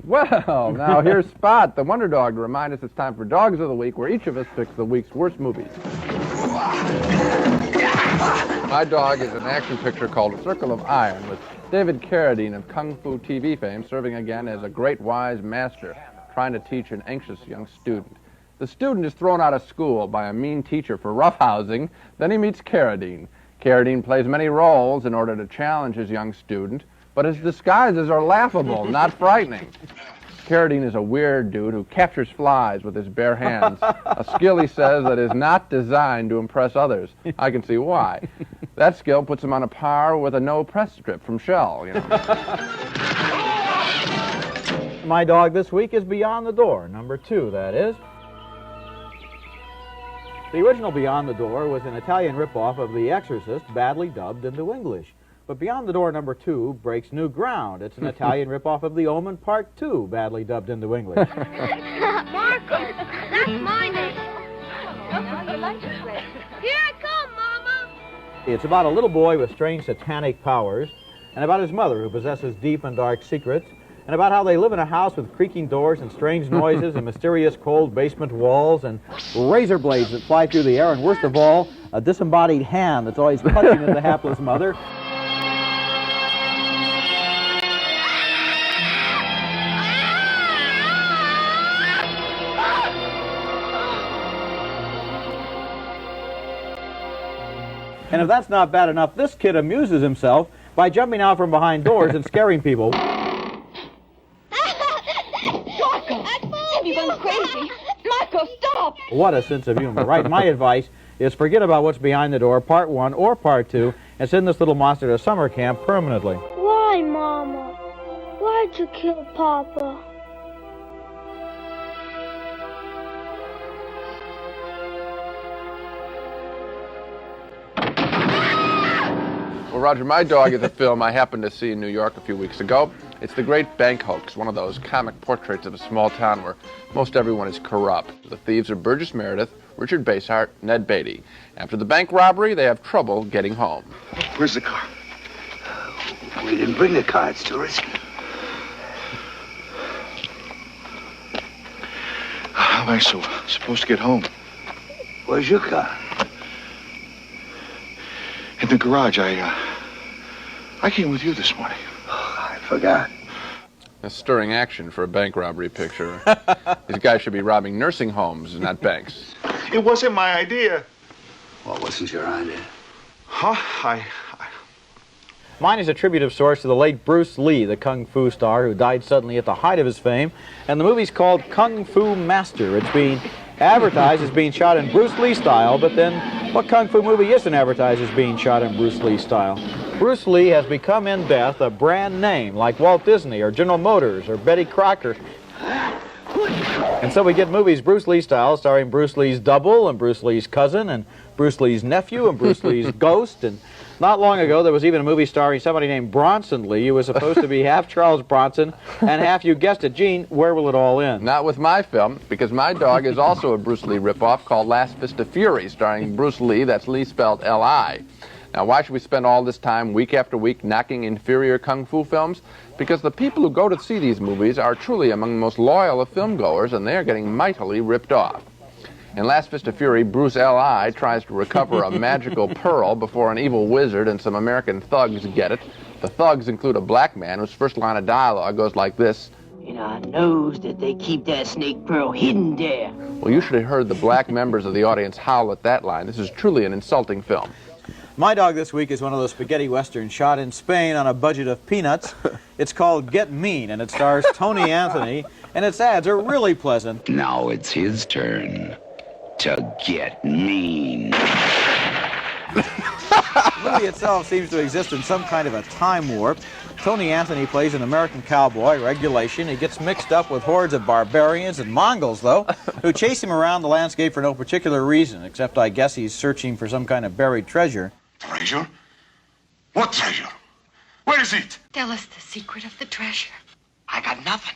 Well, now here's Spot, the Wonder Dog, to remind us it's time for Dogs of the Week, where each of us picks the week's worst movies. My dog is an action picture called Circle of Iron, with David Carradine of Kung Fu TV fame serving again as a great wise master, trying to teach an anxious young student. The student is thrown out of school by a mean teacher for roughhousing. Then he meets Carradine. Carradine plays many roles in order to challenge his young student, but his disguises are laughable, not frightening. Carradine is a weird dude who captures flies with his bare hands, a skill he says that is not designed to impress others. I can see why. That skill puts him on a par with a no-press strip from Shell, you know. My dog this week is Beyond the Door, number 2, that is. The original Beyond the Door was an Italian ripoff of The Exorcist, badly dubbed into English. But Beyond the Door number 2 breaks new ground. It's an Italian ripoff of The Omen Part 2, badly dubbed into English. Marco, that's my name. Here I come, Mama. It's about a little boy with strange satanic powers, and about his mother who possesses deep and dark secrets, and about how they live in a house with creaking doors and strange noises and mysterious cold basement walls and razor blades that fly through the air, and worst of all, a disembodied hand that's always clutching at the hapless mother. And if that's not bad enough, this kid amuses himself by jumping out from behind doors and scaring people. Marco! Have you gone crazy? Marco, stop! What a sense of humor, right? My advice is forget about what's behind the door, Part 1 or Part 2, and send this little monster to summer camp permanently. Why, Mama? Why'd you kill Papa? Well, Roger, My Dog is a film I happened to see in New York a few weeks ago. It's The Great Bank Hoax, one of those comic portraits of a small town where most everyone is corrupt. The thieves are Burgess Meredith, Richard Basehart, Ned Beatty. After the bank robbery, they have trouble getting home. Where's the car? We didn't bring the car, it's too risky. How am I supposed to get home? Where's your car? In the garage. I came with you this morning. Oh, I forgot. A stirring action for a bank robbery picture. These guys should be robbing nursing homes, not banks. It wasn't my idea. What wasn't your idea? Huh? Mine is a tribute of sorts to the late Bruce Lee, the Kung Fu star who died suddenly at the height of his fame. And the movie's called Kung Fu Master. It's being advertised as being shot in Bruce Lee style, but then what Kung Fu movie isn't advertised as being shot in Bruce Lee style? Bruce Lee has become in death a brand name like Walt Disney or General Motors or Betty Crocker. And so we get movies Bruce Lee style starring Bruce Lee's double and Bruce Lee's cousin and Bruce Lee's nephew and Bruce Lee's ghost. And not long ago there was even a movie starring somebody named Bronson Lee who was supposed to be half Charles Bronson and half, you guessed it, Gene, where will it all end? Not with my film, because My Dog is also a Bruce Lee ripoff called Last Fist of Fury, starring Bruce Lee, that's Lee spelled L-I. Now, why should we spend all this time, week after week, knocking inferior kung fu films? Because the people who go to see these movies are truly among the most loyal of filmgoers, and they're getting mightily ripped off. In Last Fist of Fury, Bruce L.I. tries to recover a magical pearl before an evil wizard and some American thugs get it. The thugs include a black man whose first line of dialogue goes like this. And I knows that they keep that snake pearl hidden there. Well, you should have heard the black members of the audience howl at that line. This is truly an insulting film. My Dog this week is one of those spaghetti westerns shot in Spain on a budget of peanuts. It's called Get Mean, and it stars Tony Anthony, and its ads are really pleasant. Now it's his turn to get mean. The movie itself seems to exist in some kind of a time warp. Tony Anthony plays an American cowboy, regulation. He gets mixed up with hordes of barbarians and Mongols, though, who chase him around the landscape for no particular reason, except I guess he's searching for some kind of buried treasure. Treasure? What treasure? Where is it? Tell us the secret of the treasure. I got nothing.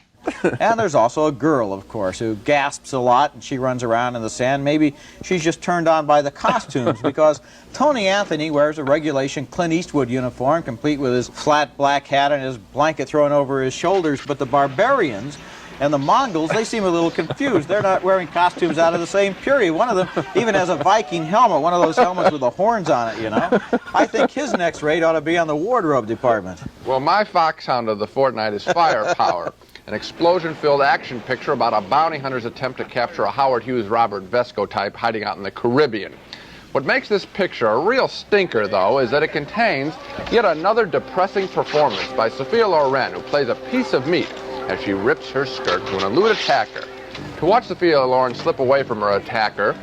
And there's also a girl, of course, who gasps a lot and she runs around in the sand. Maybe she's just turned on by the costumes because Tony Anthony wears a regulation Clint Eastwood uniform, complete with his flat black hat and his blanket thrown over his shoulders. But the barbarians and the Mongols, they seem a little confused. They're not wearing costumes out of the same period. One of them even has a Viking helmet, one of those helmets with the horns on it, you know. I think his next raid ought to be on the wardrobe department. Well, my foxhound of the fortnight is Firepower, an explosion-filled action picture about a bounty hunter's attempt to capture a Howard Hughes Robert Vesco type hiding out in the Caribbean. What makes this picture a real stinker, though, is that it contains yet another depressing performance by Sophia Loren, who plays a piece of meat as she rips her skirt to an elude attacker. To watch Sophia Loren slip away from her attacker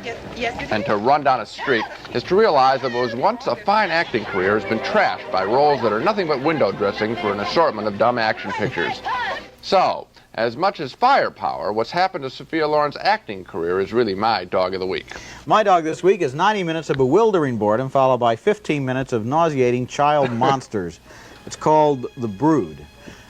and to run down a street is to realize that what was once a fine acting career has been trashed by roles that are nothing but window dressing for an assortment of dumb action pictures. So, as much as Firepower, what's happened to Sophia Loren's acting career is really my dog of the week. My dog this week is 90 minutes of bewildering boredom followed by 15 minutes of nauseating child monsters. It's called The Brood.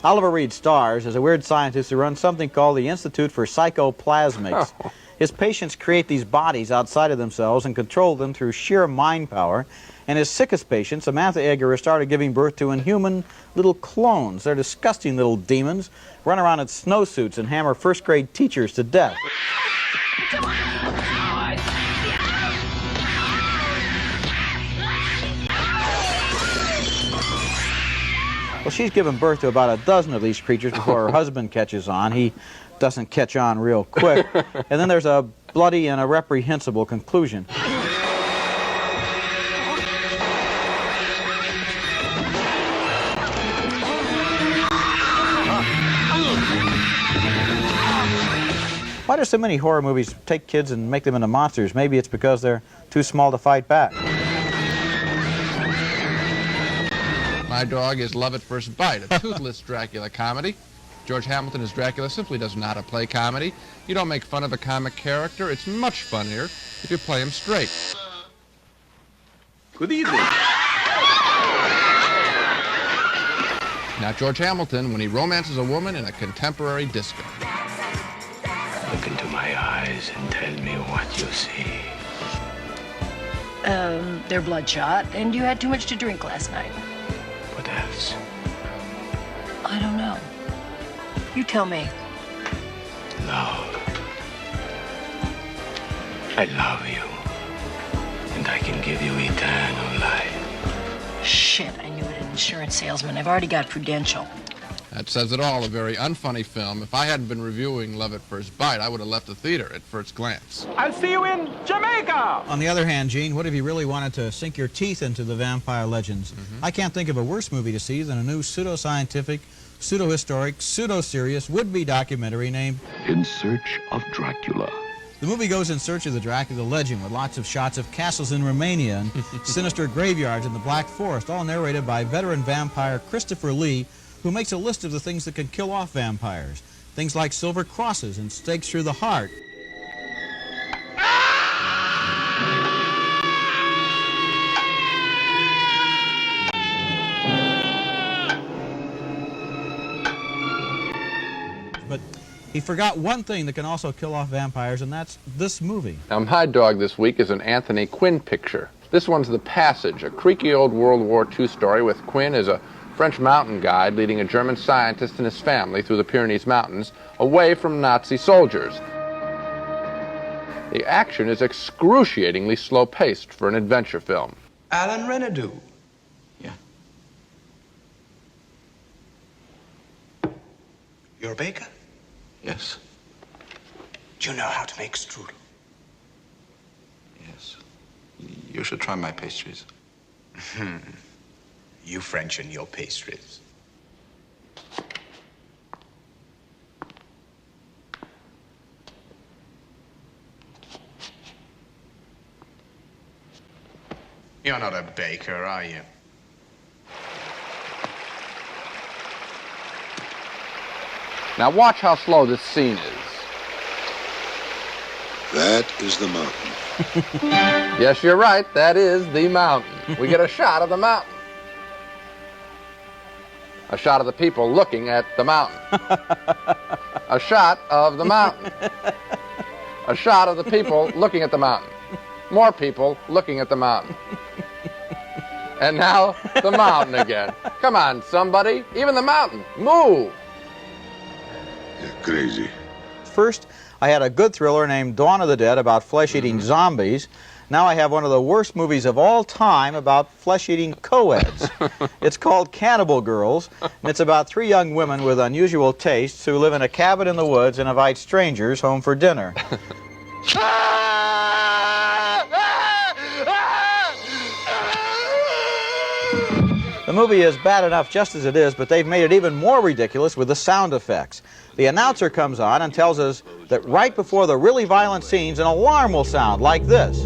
Oliver Reed stars as a weird scientist who runs something called the Institute for Psychoplasmics. Oh. His patients create these bodies outside of themselves and control them through sheer mind power. And his sickest patient, Samantha Egger, has started giving birth to inhuman little clones. They're disgusting little demons, run around in snowsuits and hammer first-grade teachers to death. Well, she's given birth to about a dozen of these creatures before her husband catches on. He doesn't catch on real quick. And then there's a bloody and a reprehensible conclusion. Why do so many horror movies take kids and make them into monsters? Maybe it's because they're too small to fight back. My dog is Love at First Bite, a toothless Dracula comedy. George Hamilton as Dracula simply doesn't know how to play comedy. You don't make fun of a comic character. It's much funnier if you play him straight. Good evening. Now, George Hamilton, when he romances a woman in a contemporary disco. Look into my eyes and tell me what you see. They're bloodshot, and you had too much to drink last night. What else? I don't know. You tell me. Love. I love you. And I can give you eternal life. Shit, I knew it, an insurance salesman. I've already got Prudential. That says it all, a very unfunny film. If I hadn't been reviewing Love at First Bite, I would have left the theater at first glance. I'll see you in Jamaica! On the other hand, Gene, what if you really wanted to sink your teeth into the vampire legends? I can't think of a worse movie to see than a new pseudo-scientific, pseudo-historic, pseudo-serious would-be documentary named In Search of Dracula. The movie goes in search of the Dracula legend with lots of shots of castles in Romania and sinister graveyards in the Black Forest, all narrated by veteran vampire Christopher Lee, who makes a list of the things that can kill off vampires. Things like silver crosses and stakes through the heart. But he forgot one thing that can also kill off vampires, and that's this movie. Now, my dog this week is an Anthony Quinn picture. This one's The Passage, a creaky old World War II story with Quinn as a French mountain guide leading a German scientist and his family through the Pyrenees Mountains away from Nazi soldiers. The action is excruciatingly slow-paced for an adventure film. Alan Renaudou. Yeah. You're a baker? Yes. Do you know how to make strudel? Yes. You should try my pastries. You French and your pastries. You're not a baker, are you? Now watch how slow this scene is. That is the mountain. Yes, you're right, that is the mountain. We get a shot of the mountain. A shot of the people looking at the mountain. A shot of the mountain. A shot of the people looking at the mountain. More people looking at the mountain. And now the mountain again. Come on, somebody. Even the mountain. Move. You're crazy. First, I had a good thriller named Dawn of the Dead about flesh-eating zombies. Now I have one of the worst movies of all time about flesh-eating co-eds. It's called Cannibal Girls, and it's about 3 young women with unusual tastes who live in a cabin in the woods and invite strangers home for dinner. The movie is bad enough just as it is, but they've made it even more ridiculous with the sound effects. The announcer comes on and tells us that right before the really violent scenes, an alarm will sound like this.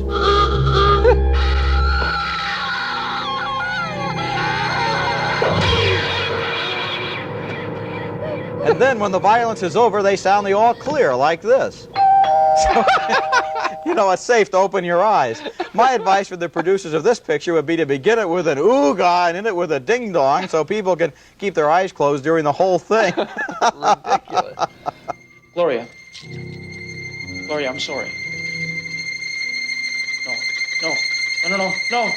And then when the violence is over, they sound the all clear like this. So, you know, it's safe to open your eyes. My advice for the producers of this picture would be to begin it with an ooga and end it with a ding-dong so people can keep their eyes closed during the whole thing. Ridiculous. Gloria. Gloria, I'm sorry. No.